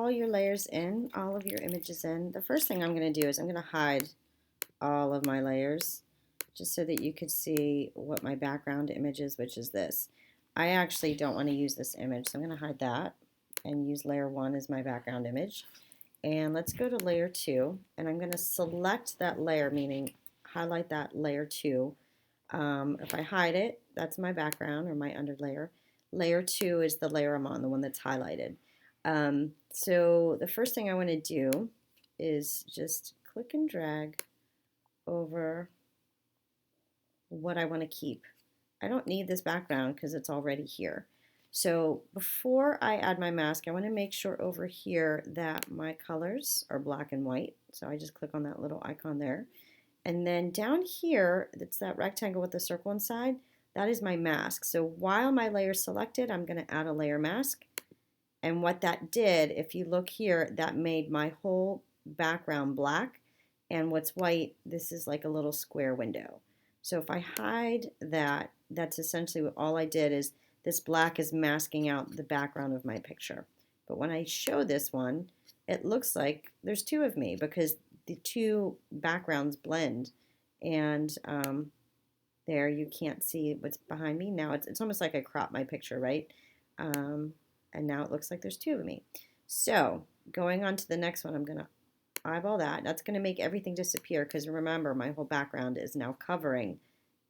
all your layers in, all of your images in, the first thing I'm going to do is I'm going to hide all of my layers just so that you could see what my background image is, which is this. I actually don't want to use this image, so I'm going to hide that and use layer 1 as my background image. And let's go to layer 2, and I'm going to select that layer, meaning highlight that layer 2. If I hide it, that's my background or my underlayer. Layer 2 is the layer I'm on, the one that's highlighted. So the first thing I want to do is just click and drag over what I want to keep. I don't need this background because it's already here. So before I add my mask, I want to make sure over here that my colors are black and white. So I just click on that little icon there. And then down here, it's that rectangle with the circle inside, that is my mask. So while my layer is selected, I'm going to add a layer mask. And what that did, if you look here, that made my whole background black. And what's white, this is like a little square window. So if I hide that, that's essentially what all I did is this black is masking out the background of my picture. But when I show this one, it looks like there's two of me because the two backgrounds blend. And there you can't see what's behind me. Now it's almost like I cropped my picture, right? And now it looks like there's two of me. So going on to the next one, I'm going to eyeball that. That's going to make everything disappear because remember, my whole background is now covering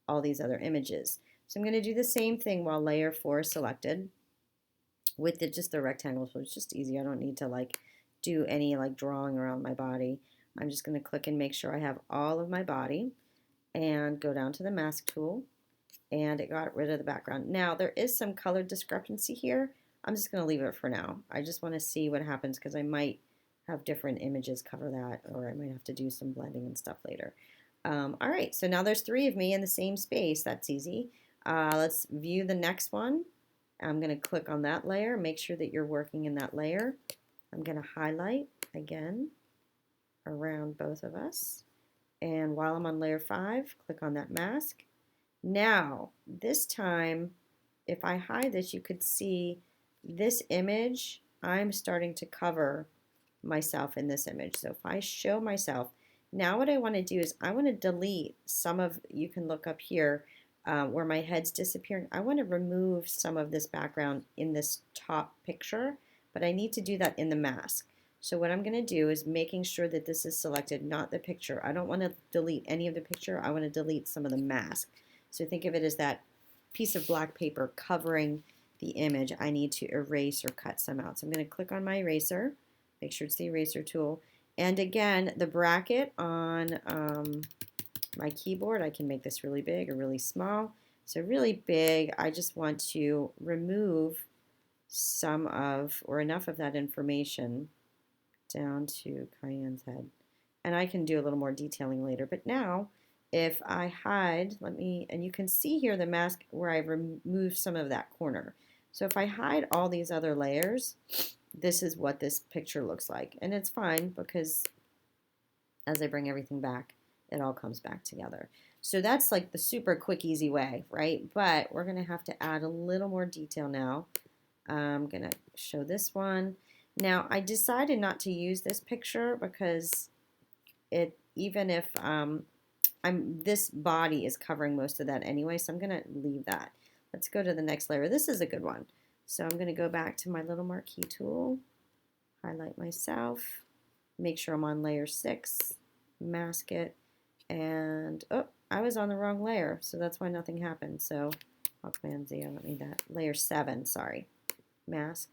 all these other images. So I'm going to do the same thing while layer 4 is selected with just the rectangle, so it's just easy. I don't need to like do any like drawing around my body. I'm just going to click and make sure I have all of my body and go down to the mask tool, and it got rid of the background. Now there is some color discrepancy here. I'm just going to leave it for now. I just want to see what happens because I might have different images cover that, or I might have to do some blending and stuff later. All right, so now there's 3 of me in the same space. That's easy. Let's view the next one. I'm going to click on that layer, make sure that you're working in that layer. I'm going to highlight again around both of us. And while I'm on layer 5, click on that mask. Now, this time, if I hide this, you could see this image, I'm starting to cover myself in this image. So if I show myself, now what I want to do is I want to delete some of, you can look up here where my head's disappearing. I want to remove some of this background in this top picture, but I need to do that in the mask. So what I'm going to do is making sure that this is selected, not the picture. I don't want to delete any of the picture. I want to delete some of the mask. So think of it as that piece of black paper covering the image. I need to erase or cut some out. So I'm going to click on my eraser, make sure it's the eraser tool. And again, the bracket on my keyboard, I can make this really big or really small. So really big, I just want to remove some of or enough of that information down to Cayenne's head. And I can do a little more detailing later. But now, if I hide, and you can see here the mask where I removed some of that corner. So if I hide all these other layers, this is what this picture looks like. And it's fine because as I bring everything back, it all comes back together. So that's like the super quick, easy way, right? But we're going to have to add a little more detail now. I'm going to show this one. Now, I decided not to use this picture because even if this body is covering most of that anyway, so I'm going to leave that. Let's go to the next layer. This is a good one. So I'm going to go back to my little marquee tool, highlight myself, make sure I'm on layer 6, mask it, and oh, I was on the wrong layer, so that's why nothing happened. So I'll Command Z, I don't need that. Layer 7, sorry, mask.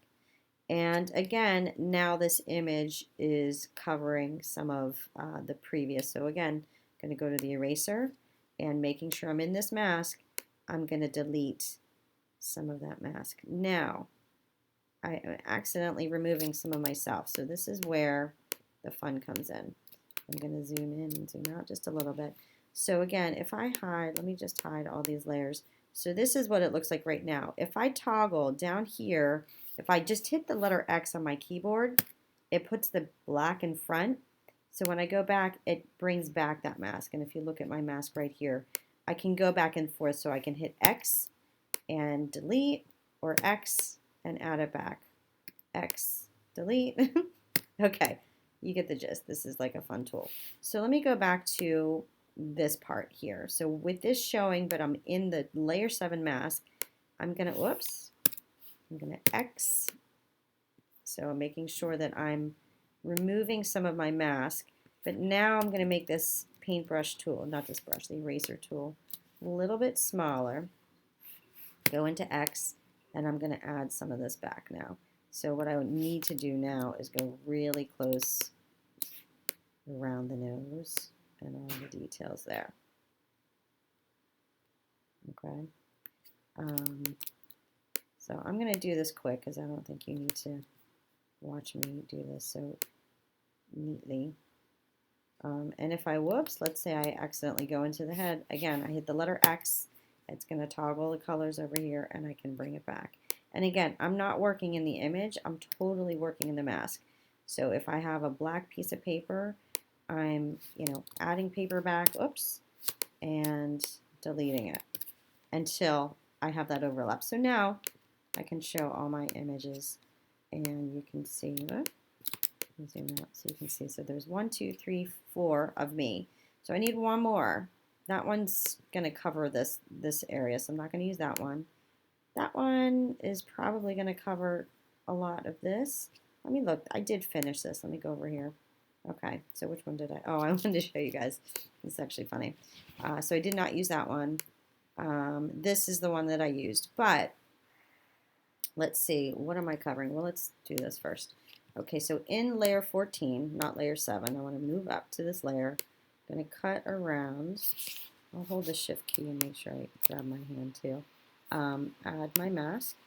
And again, now this image is covering some of the previous. So again, I'm going to go to the eraser and making sure I'm in this mask, I'm going to delete some of that mask. Now, I am accidentally removing some of myself. So this is where the fun comes in. I'm going to zoom in and zoom out just a little bit. So again, if I hide, let me just hide all these layers. So this is what it looks like right now. If I toggle down here, if I just hit the letter X on my keyboard, it puts the black in front. So when I go back, it brings back that mask. And if you look at my mask right here, I can go back and forth. So I can hit X and delete, or X and add it back. X, delete. Okay, you get the gist. This is like a fun tool. So let me go back to this part here. So with this showing, but I'm in the layer 7 mask, I'm gonna, whoops, I'm gonna X. So I'm making sure that I'm removing some of my mask, but now I'm gonna make this paintbrush tool, not this brush, the eraser tool, a little bit smaller. Go into X, and I'm gonna add some of this back now. So what I would need to do now is go really close around the nose and all the details there. Okay. So I'm going to do this quick because I don't think you need to watch me do this so neatly. And if I, whoops, let's say I accidentally go into the head, again, I hit the letter X, it's going to toggle the colors over here and I can bring it back. And again, I'm not working in the image, I'm totally working in the mask. So if I have a black piece of paper, I'm, adding paper back, oops, and deleting it until I have that overlap. So now I can show all my images and you can see, zoom out so you can see. So there's 1, 2, 3, 4 of me. So I need one more. That one's going to cover this area, so I'm not going to use that one. That one is probably going to cover a lot of this. Let me look. I did finish this. Let me go over here. Okay, so which one did I? Oh, I wanted to show you guys. It's actually funny. So I did not use that one. This is the one that I used. But let's see. What am I covering? Well, let's do this first. Okay, so in layer 14, not layer 7, I want to move up to this layer. I'm going to cut around. I'll hold the shift key and make sure I grab my hand too. Add my mask.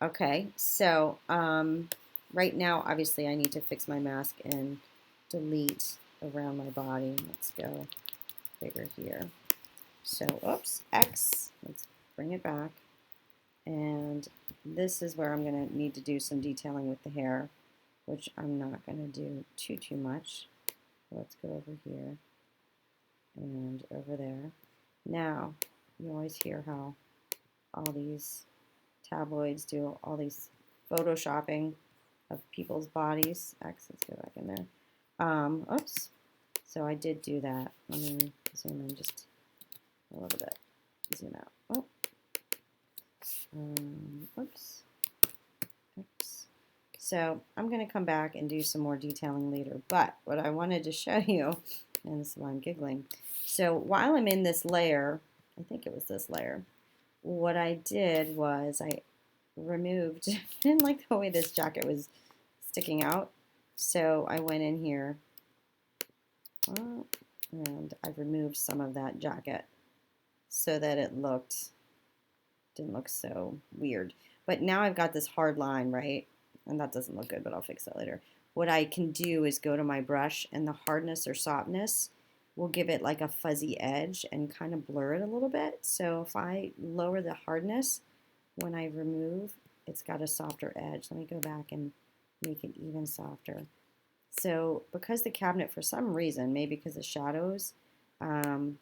Okay, so right now, obviously, I need to fix my mask and delete around my body. Let's go bigger here. So, oops, X. Let's bring it back. And this is where I'm going to need to do some detailing with the hair, which I'm not going to do too much. Let's go over here and over there. Now, you always hear how all these tabloids do all these photoshopping of people's bodies. X, let's go back in there. Oops. So I did do that. Let me zoom in just a little bit. Zoom out. Oh. Oops. X. So I'm going to come back and do some more detailing later. But what I wanted to show you, and this is why I'm giggling. So while I'm in this layer, I think it was this layer, what I did was I removed, I didn't like the way this jacket was sticking out. So I went in here and I removed some of that jacket so that it didn't look so weird. But now I've got this hard line, right? And that doesn't look good, but I'll fix that later. What I can do is go to my brush and the hardness or softness will give it like a fuzzy edge and kind of blur it a little bit. So if I lower the hardness, when I remove, it's got a softer edge. Let me go back and make it even softer. So because the cabinet, for some reason, maybe because of shadows, I'm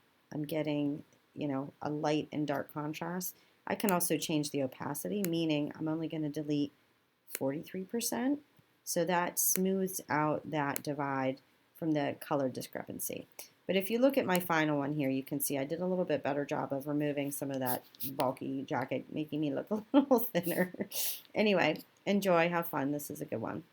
getting, a light and dark contrast. I can also change the opacity, meaning I'm only going to delete 43%. So that smooths out that divide from the color discrepancy. But if you look at my final one here, you can see I did a little bit better job of removing some of that bulky jacket, making me look a little thinner. Anyway, enjoy, have fun. This is a good one.